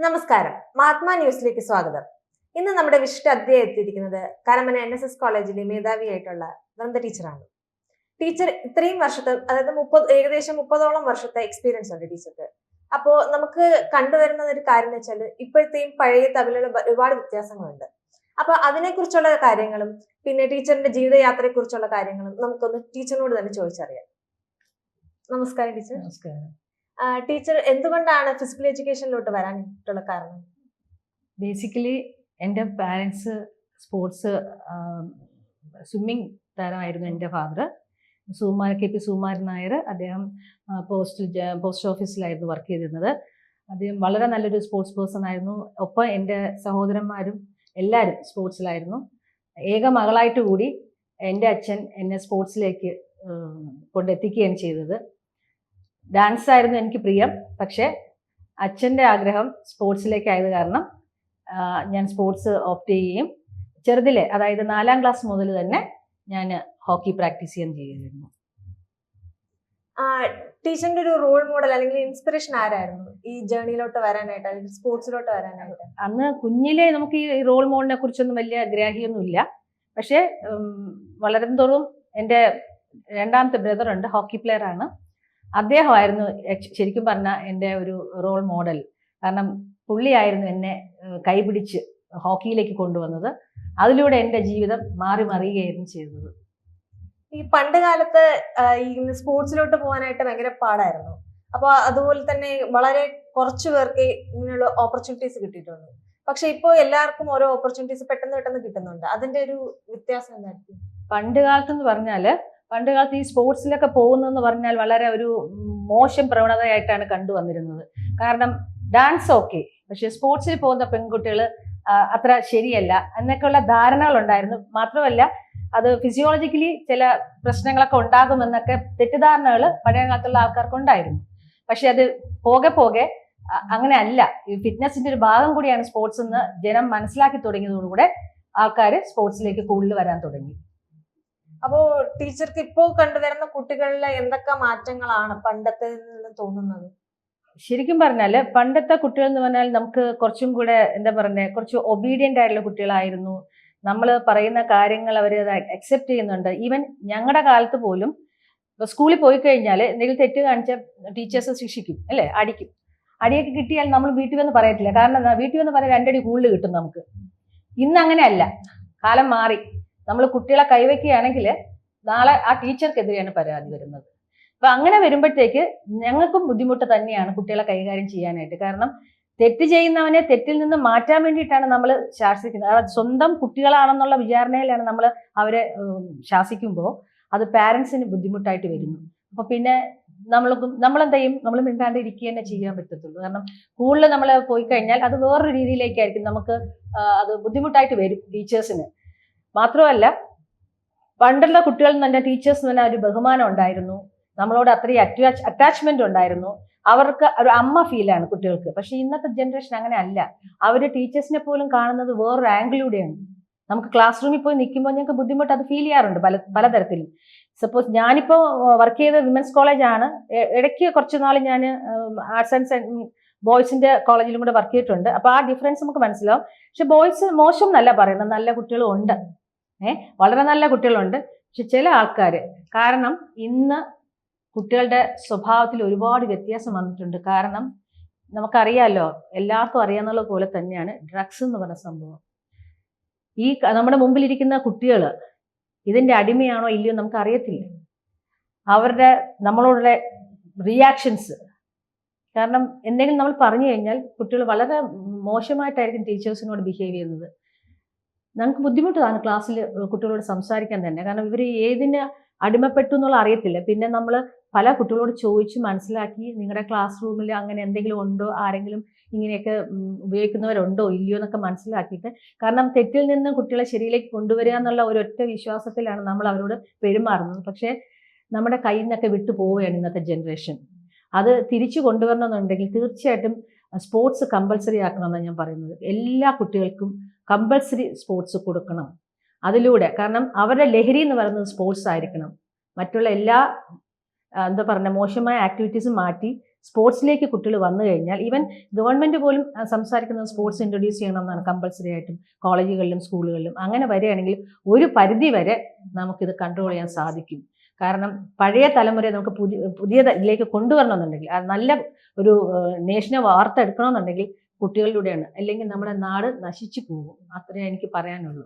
നമസ്കാരം, മഹാത്മാ ന്യൂസിലേക്ക് സ്വാഗതം. ഇന്ന് നമ്മുടെ വിശിഷ്ട അതിഥിയെ എത്തിയിരിക്കുന്നത് കരമന NSS കോളേജിലെ മേധാവിയായിട്ടുള്ള വൃന്ദ ടീച്ചറാണ്. ടീച്ചർ ഇത്രയും വർഷത്തെ, അതായത് ഏകദേശം 30ഓളം വർഷത്തെ എക്സ്പീരിയൻസ് ഉണ്ട് ടീച്ചർക്ക്. അപ്പോ നമുക്ക് കണ്ടുവരുന്ന ഒരു കാര്യം എന്ന് വെച്ചാൽ ഇപ്പോഴത്തെയും പഴയ തമ്മിലുള്ള ഒരുപാട് വ്യത്യാസങ്ങളുണ്ട്. അപ്പൊ അതിനെക്കുറിച്ചുള്ള കാര്യങ്ങളും പിന്നെ ടീച്ചറിന്റെ ജീവിതയാത്രയെ കുറിച്ചുള്ള കാര്യങ്ങളും നമുക്കൊന്ന് ടീച്ചറിനോട് തന്നെ ചോദിച്ചറിയാം. നമസ്കാരം ടീച്ചർ. നമസ്കാരം. ടീച്ചർ എന്തുകൊണ്ടാണ് ഫിസിക്കൽ എഡ്യൂക്കേഷനിലോട്ട് വരാനായിട്ടുള്ള കാരണം? ബേസിക്കലി എൻ്റെ പാരൻസ് സ്പോർട്സ് സ്വിമ്മിങ് താരമായിരുന്നു. എൻ്റെ ഫാദർ KP സുകുമാരൻ നായർ. അദ്ദേഹം പോസ്റ്റ് ഓഫീസിലായിരുന്നു വർക്ക് ചെയ്തിരുന്നത്. അദ്ദേഹം വളരെ നല്ലൊരു സ്പോർട്സ് പേഴ്സൺ ആയിരുന്നു. ഒപ്പം എൻ്റെ സഹോദരന്മാരും എല്ലാവരും സ്പോർട്സിലായിരുന്നു. ഏക മകളായിട്ട് കൂടി എൻ്റെ അച്ഛൻ എന്നെ സ്പോർട്സിലേക്ക് കൊണ്ടെത്തിക്കുകയാണ് ചെയ്തത്. ഡാൻസ് ആയിരുന്നു എനിക്ക് പ്രിയം. പക്ഷേ അച്ഛൻ്റെ ആഗ്രഹം സ്പോർട്സിലേക്കായത് കാരണം ഞാൻ സ്പോർട്സ് ഓപ്റ്റ് ചെയ്യുകയും ചെറുതിലെ, അതായത് 4ാം ക്ലാസ് മുതൽ തന്നെ ഞാൻ ഹോക്കി പ്രാക്ടീസ് ചെയ്യാൻ ചെയ്യുമായിരുന്നു. ടീച്ചറിന്റെ ഒരു റോൾ മോഡൽ അല്ലെങ്കിൽ ഇൻസ്പിറേഷൻ ആരായിരുന്നു ഈ ജേർണിയിലോട്ട് വരാനായിട്ട്, അല്ലെങ്കിൽ സ്പോർട്സിലോട്ട് വരാനായിട്ട്? അന്ന് കുഞ്ഞിലെ നമുക്ക് ഈ റോൾ മോഡലിനെ കുറിച്ചൊന്നും വലിയ ഗ്രാഹ്യമൊന്നുമില്ല. പക്ഷേ വളരും തോറും എൻ്റെ രണ്ടാമത്തെ ബ്രദറുണ്ട്, ഹോക്കി പ്ലെയർ ആണ്. അദ്ദേഹമായിരുന്നു ശരിക്കും പറഞ്ഞാൽ എൻ്റെ ഒരു റോൾ മോഡൽ. കാരണം പുള്ളിയായിരുന്നു എന്നെ കൈപിടിച്ച് ഹോക്കിയിലേക്ക് കൊണ്ടുവന്നത്. അതിലൂടെ എൻ്റെ ജീവിതം മറിയുകയായിരുന്നു ചെയ്തത്. ഈ പണ്ട് കാലത്ത് ഈ സ്പോർട്സിലോട്ട് പോകാനായിട്ട് ഭയങ്കര പാടായിരുന്നു. അപ്പൊ അതുപോലെ തന്നെ വളരെ കുറച്ചു പേർക്ക് ഇങ്ങനെയുള്ള ഓപ്പർച്യൂണിറ്റീസ് കിട്ടിയിട്ടുണ്ട്. പക്ഷെ ഇപ്പോൾ എല്ലാവർക്കും ഓരോ ഓപ്പർച്യൂണിറ്റീസ് പെട്ടെന്ന് കിട്ടുന്നുണ്ട്. അതിന്റെ ഒരു വ്യത്യാസം എന്തായിരിക്കും? പണ്ട് കാലത്ത് ഈ സ്പോർട്സിലൊക്കെ പോകുന്നതെന്ന് പറഞ്ഞാൽ വളരെ ഒരു മോശം പ്രവണതയായിട്ടാണ് കണ്ടുവന്നിരുന്നത്. കാരണം ഡാൻസ് ഓക്കെ, പക്ഷെ സ്പോർട്സിൽ പോകുന്ന പെൺകുട്ടികൾ അത്ര ശരിയല്ല എന്നൊക്കെയുള്ള ധാരണകളുണ്ടായിരുന്നു. മാത്രമല്ല അത് ഫിസിയോളജിക്കലി ചില പ്രശ്നങ്ങളൊക്കെ ഉണ്ടാകുമെന്നൊക്കെ തെറ്റിദ്ധാരണകൾ പഴയ കാലത്തുള്ള ആൾക്കാർക്കുണ്ടായിരുന്നു. പക്ഷെ അത് പോകെ അങ്ങനെ അല്ല. ഈ ഫിറ്റ്നസിന്റെ ഒരു ഭാഗം കൂടിയാണ് സ്പോർട്സ് എന്ന് ജനം മനസ്സിലാക്കി തുടങ്ങിയതോടുകൂടെ ആൾക്കാർ സ്പോർട്സിലേക്ക് കൂടുതൽ വരാൻ തുടങ്ങി. അപ്പോ ടീച്ചർക്ക് ഇപ്പോൾ കണ്ടുവരുന്ന കുട്ടികളിലെ എന്തൊക്കെ മാറ്റങ്ങളാണ് പണ്ടത്തെ നിന്ന് തോന്നുന്നത്? ശരിക്കും പറഞ്ഞാൽ പണ്ടത്തെ കുട്ടികൾ എന്ന് പറഞ്ഞാൽ നമുക്ക് കുറച്ചും കൂടെ കുറച്ച് ഒബീഡിയന്റ് ആയിട്ടുള്ള കുട്ടികളായിരുന്നു. നമ്മൾ പറയുന്ന കാര്യങ്ങൾ അവർ അക്സെപ്റ്റ് ചെയ്യുന്നുണ്ട്. ഈവൻ ഞങ്ങളുടെ കാലത്ത് പോലും സ്കൂളിൽ പോയി കഴിഞ്ഞാൽ എന്തെങ്കിലും തെറ്റ് കാണിച്ച ടീച്ചേഴ്സ് ശിക്ഷിക്കും, അല്ലേ, അടിക്കും. അടിയൊക്കെ കിട്ടിയാൽ നമ്മൾ വീട്ടിൽ വന്ന് പറയത്തില്ല. കാരണം വീട്ടിൽ വന്ന് പറയാൻ 2 അടി കൂടുതൽ കിട്ടും നമുക്ക്. ഇന്ന് അങ്ങനെയല്ല, കാലം മാറി. നമ്മൾ കുട്ടികളെ കൈവയ്ക്കുകയാണെങ്കിൽ നാളെ ആ ടീച്ചർക്കെതിരെയാണ് പരാതി വരുന്നത്. അപ്പൊ അങ്ങനെ വരുമ്പോഴത്തേക്ക് ഞങ്ങൾക്കും ബുദ്ധിമുട്ട് തന്നെയാണ് കുട്ടികളെ കൈകാര്യം ചെയ്യാനായിട്ട്. കാരണം തെറ്റ് ചെയ്യുന്നവനെ തെറ്റിൽ നിന്ന് മാറ്റാൻ വേണ്ടിയിട്ടാണ് നമ്മൾ ശാസിക്കുന്നത്. അതായത് സ്വന്തം കുട്ടികളാണെന്നുള്ള വിചാരണയിലാണ് നമ്മൾ അവരെ ശാസിക്കുമ്പോൾ അത് പാരൻസിന് ബുദ്ധിമുട്ടായിട്ട് വരുന്നു. അപ്പൊ പിന്നെ നമ്മളെന്ത് ചെയ്യും? നമ്മൾ മിണ്ടാണ്ട് ഇരിക്കുക തന്നെ ചെയ്യാൻ പറ്റത്തുള്ളൂ. കാരണം കൂടുതൽ നമ്മൾ പോയി കഴിഞ്ഞാൽ അത് വേറൊരു രീതിയിലേക്കായിരിക്കും നമുക്ക് അത് ബുദ്ധിമുട്ടായിട്ട് വരും ടീച്ചേഴ്സിന്. മാത്രമല്ല പണ്ടുള്ള കുട്ടികളിൽ തന്നെ ടീച്ചേഴ്സിന് തന്നെ ഒരു ബഹുമാനം ഉണ്ടായിരുന്നു, നമ്മളോട് അത്രയും അറ്റാച്ച്മെന്റ് ഉണ്ടായിരുന്നു. അവർക്ക് ഒരു അമ്മ ഫീലാണ് കുട്ടികൾക്ക്. പക്ഷെ ഇന്നത്തെ ജനറേഷൻ അങ്ങനെ അല്ല. അവര് ടീച്ചേഴ്സിനെ പോലും കാണുന്നത് വേറൊരു ആംഗിലൂടെയാണ്. നമുക്ക് ക്ലാസ് റൂമിൽ പോയി നിൽക്കുമ്പോൾ ഞങ്ങൾക്ക് ബുദ്ധിമുട്ട് അത് ഫീൽ ചെയ്യാറുണ്ട് പലതരത്തിലും. സപ്പോസ് ഞാനിപ്പോൾ വർക്ക് ചെയ്ത വിമൻസ് കോളേജ് ആണ്. ഇടയ്ക്ക് കുറച്ച് നാൾ ഞാൻ ആർട്സ് ആൻഡ് ബോയ്സിന്റെ കോളേജിലും കൂടെ വർക്ക് ചെയ്തിട്ടുണ്ട്. അപ്പൊ ആ ഡിഫറൻസ് നമുക്ക് മനസ്സിലാവും. പക്ഷെ ബോയ്സ് മോശം എന്നല്ല പറയുന്നത്, നല്ല കുട്ടികളും ഉണ്ട്, വളരെ നല്ല കുട്ടികളുണ്ട്. പക്ഷെ ചില ആൾക്കാർ, കാരണം ഇന്ന് കുട്ടികളുടെ സ്വഭാവത്തിൽ ഒരുപാട് വ്യത്യാസം വന്നിട്ടുണ്ട്. കാരണം നമുക്കറിയാമല്ലോ, എല്ലാവർക്കും അറിയാവുന്നത് പോലെ തന്നെയാണ് ഡ്രഗ്സ് എന്ന് പറഞ്ഞ സംഭവം. ഈ നമ്മുടെ മുമ്പിലിരിക്കുന്ന കുട്ടികൾ ഇതിന്റെ അടിമയാണോ ഇല്ലയോ നമുക്ക് അറിയത്തില്ല. അവരുടെ നമ്മളോടുള്ള റിയാക്ഷൻസ്, കാരണം എന്തെങ്കിലും നമ്മൾ പറഞ്ഞു കഴിഞ്ഞാൽ കുട്ടികൾ വളരെ മോശമായിട്ടായിരിക്കും ടീച്ചേഴ്സിനോട് ബിഹേവ് ചെയ്യുന്നത്. നമുക്ക് ബുദ്ധിമുട്ടാണ് ക്ലാസ്സിൽ കുട്ടികളോട് സംസാരിക്കാൻ തന്നെ. കാരണം ഇവർ ഏതിന് അടിമപ്പെട്ടു എന്നുള്ള അറിയത്തില്ല. പിന്നെ നമ്മൾ പല കുട്ടികളോട് ചോദിച്ച് മനസ്സിലാക്കി, നിങ്ങളുടെ ക്ലാസ് റൂമിൽ അങ്ങനെ എന്തെങ്കിലും ഉണ്ടോ, ആരെങ്കിലും ഇങ്ങനെയൊക്കെ ഉപയോഗിക്കുന്നവരുണ്ടോ ഇല്ലയോ എന്നൊക്കെ മനസ്സിലാക്കിയിട്ട്, കാരണം തെറ്റിൽ നിന്ന് കുട്ടികളെ ശരിയിലേക്ക് കൊണ്ടുവരിക എന്നുള്ള ഒരൊറ്റ വിശ്വാസത്തിലാണ് നമ്മൾ അവരോട് പെരുമാറുന്നത്. പക്ഷേ നമ്മുടെ കയ്യിൽ നിന്നൊക്കെ വിട്ടു പോവുകയാണ് ഇന്നത്തെ ജനറേഷൻ. അത് തിരിച്ചു കൊണ്ടുവരണമെന്നുണ്ടെങ്കിൽ തീർച്ചയായിട്ടും സ്പോർട്സ് കമ്പൽസറി ആക്കണമെന്നാണ് ഞാൻ പറയുന്നത്. എല്ലാ കുട്ടികൾക്കും കമ്പൽസറി സ്പോർട്സ് കൊടുക്കണം. അതിലൂടെ, കാരണം അവരുടെ ലഹരി എന്ന് പറയുന്നത് സ്പോർട്സ് ആയിരിക്കണം. മറ്റുള്ള എല്ലാ മോശമായ ആക്ടിവിറ്റീസും മാറ്റി സ്പോർട്സിലേക്ക് കുട്ടികൾ വന്നു കഴിഞ്ഞാൽ ഈവൻ ഗവൺമെന്റ് പോലും സംസാരിക്കുന്നത് സ്പോർട്സ് ഇൻട്രൊഡ്യൂസ് ചെയ്യണമെന്നാണ് കമ്പൽസറി ആയിട്ടും കോളേജുകളിലും സ്കൂളുകളിലും. അങ്ങനെ വരികയാണെങ്കിൽ ഒരു പരിധി വരെ നമുക്കിത് കൺട്രോൾ ചെയ്യാൻ സാധിക്കും. കാരണം പഴയ തലമുറയെ നമുക്ക് പുതിയ ഇതിലേക്ക് കൊണ്ടുവരണമെന്നുണ്ടെങ്കിൽ, അത് നല്ല ഒരു നേഷനെ വാർത്തെടുക്കണമെന്നുണ്ടെങ്കിൽ കുട്ടികളിലൂടെയാണ്, അല്ലെങ്കിൽ നമ്മുടെ നാട് നശിച്ചു പോകും. അത്രേ എനിക്ക് പറയാനുള്ളൂ.